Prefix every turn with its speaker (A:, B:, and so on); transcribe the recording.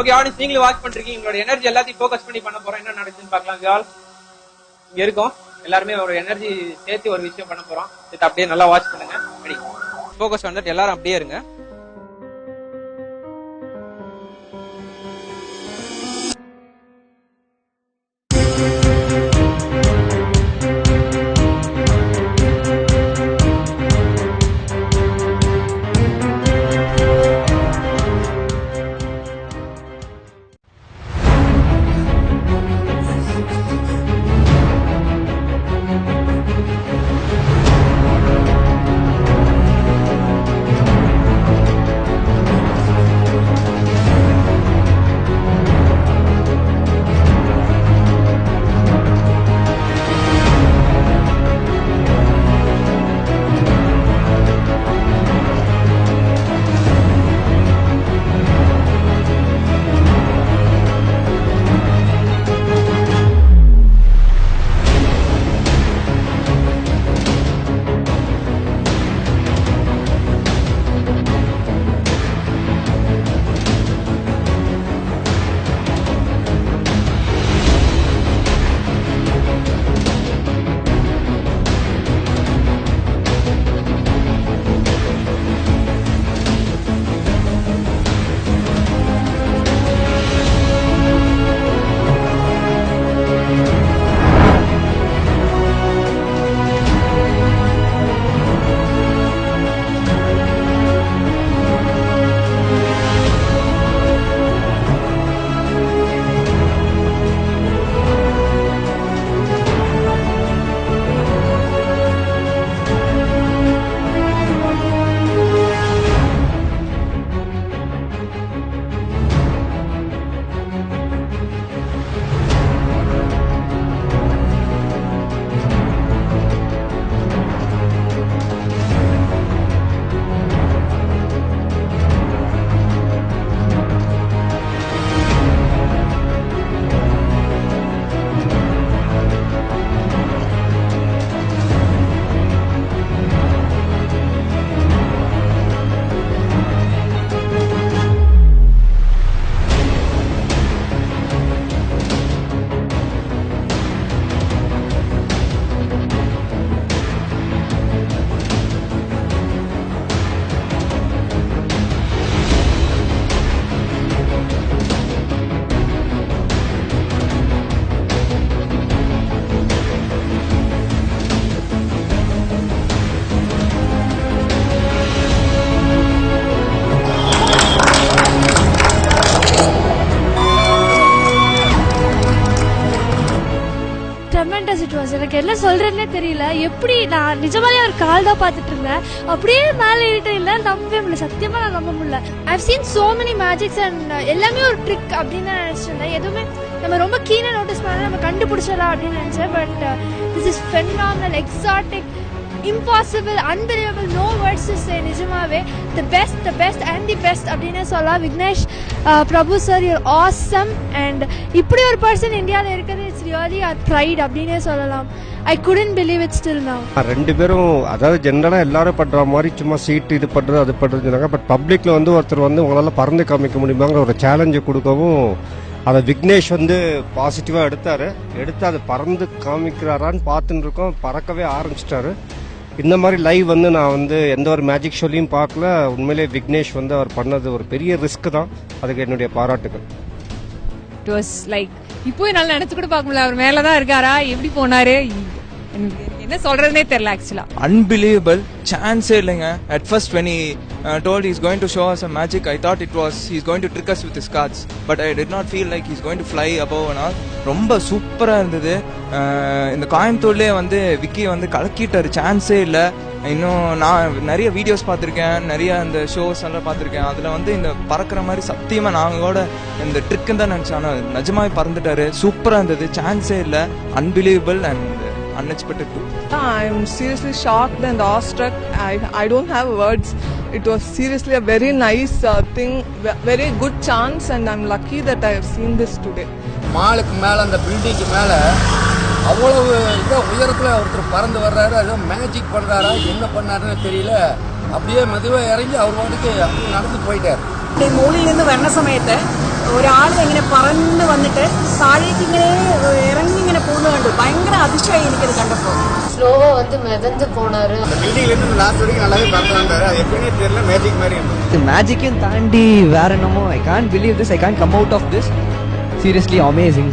A: Okay audience நீங்களும் watch பண்ணிருக்கீங்க. உங்களோட எனர்ஜி எல்லாத்தையும் ஃபோக்கஸ் பண்ணி பண்ண போறோம். என்ன நடக்குதுன்னு பார்க்கலாம். இங்க இருக்கோம் எல்லாருமே ஒரு எனர்ஜி சேர்த்து ஒரு விஷயம் பண்ண போறோம். இது அப்படியே நல்லா வாட்ச் பண்ணுங்க. ரெடி ஃபோக்கஸ் வந்துட்டு எல்லாரும் அப்படியே இருங்க.
B: எனக்கு என்ன சொல்றேன்னே தெரியல. எப்படி நான் நிஜமாலே ஒரு கால் தான் பார்த்துட்டு இருந்தேன், அப்படியே மேலே ஏறிட்டு இல்லை, நம்பவே முடியல. சத்தியமா நான் நம்ப முடியல. I've seen so many magics and எல்லாமே ஒரு ட்ரிக் அப்படின்னு தான் நினைச்சிருந்தேன். எதுவுமே நம்ம ரொம்ப கீனா நோட்டீஸ் பண்ணா நம்ம கண்டுபிடிச்சிடலாம் அப்படின்னு நினைச்சேன். But this is phenomenal, exotic, impossible, unbelievable, no words to say. நிஜமாவே the best and the best அப்படின்னு சொல்லலாம். விக்னேஷ் பிரபு சார், you're awesome. and இப்படி ஒரு பர்சன் இந்தியாவில் இருக்கிறது இட்ஸ் ரியலி our pride அப்படின்னே சொல்லலாம். I couldn't believe it still now.
C: ரெண்டு பேரும் அதாவது ஜென்ரலாக எல்லாரும் பண்ணுற மாதிரி சும்மா சீட்டு இது பண்ணுறது அது பண்ணுறது சொன்னாங்க. பட் பப்ளிக்கில் வந்து ஒருத்தர் வந்து உங்களால் பறந்து காமிக்க முடியுமாங்கிற ஒரு சேலஞ்சை கொடுக்கவும் அதை விக்னேஷ் வந்து பாசிட்டிவாக எடுத்து அதை பறந்து காமிக்கிறாரான்னு பார்த்துன்னு இருக்கோம். பறக்கவே ஆரம்பிச்சிட்டாரு. இந்த மாதிரி லைவ் வந்து நான் வந்து எந்த ஒரு மேஜிக் ஷோலையும் பார்க்கல. உண்மையிலே விக்னேஷ் வந்து அவர் பண்ணது ஒரு பெரிய ரிஸ்க் தான். அதுக்கு என்னுடைய பாராட்டுகள்.
D: இட் வாஸ் லைக் இப்போ என்னால் நினைச்சு கூட பார்க்க முடியல. அவர் மேலதான் இருக்காரா, எப்படி போனாரு, என்ன சொல்றதுனே தெரியல. ஆக்சுவலா
E: unbelievable, சான்ஸே இல்லைங்க. at first when he told he's going to show us a magic, I thought it was he's going to trick us with his cards, but I did not feel like he's going to fly above and all. ரொம்ப சூப்பரா இருந்தது. இந்த கோயம்புத்தூர்லயே வந்து விக்கி வந்து கலக்கிட்டாரு, சான்ஸே இல்லை. இன்னும் நான் நிறைய வீடியோஸ் பார்த்துருக்கேன், நிறைய இந்த ஷோஸ் எல்லாம் பார்த்துருக்கேன். அதில் வந்து இந்த பறக்கிற மாதிரி சத்தியமாக நாங்கள் கூட இந்த ட்ரிக்குன்னு தான் நினச்சோம். ஆனால் நிஜமாவே பறந்துட்டாரு, சூப்பராக இருந்தது, சான்ஸே இல்லை. Unbelievable and unexpected too.
F: I am seriously shocked and awestruck. I don't have words. It was seriously a very nice thing, very good chance, and I'm lucky that I have seen this today.
G: மாலுக்கு மேலே அந்த பில்டிங்க்கு மேலே அவ்வளவு இதோ உயரத்தில் ஒருத்தர் பறந்து வர்றாரு. அதோ மேஜிக் பண்ணுறாரா என்ன பண்ணாருன்னு தெரியல. அப்படியே மெதுவாக இறங்கி அவர் வாட்டுக்கு அப்படியே நடந்து போயிட்டார்.
H: മൂളിൽ നിന്ന് വരണ സമയത്ത് ഒരാൾ ഇങ്ങനെ പറന്ന് വന്നിട്ട് താഴേക്ക് ഇങ്ങനെ ഇറങ്ങി ഇങ്ങനെ പോകുന്നത് കണ്ടു. ഭയങ്കര അതിശയമായി എനിക്കത് കണ്ടപ്പോൾ.
I: ஸ்லோவா வந்து மிதந்து போனாரு.
J: பில்டிங்ல இருந்து லாஸ்ட் வரைக்கும் நல்லாவே பறந்து வந்தாரு. அது எப்படின்னே தெரியல, மேஜிக் மாதிரி இருந்தது.
K: மேஜிக்கையும் தாண்டி வேற என்னமோ, I can't believe this, I can't come out of this. Seriously amazing.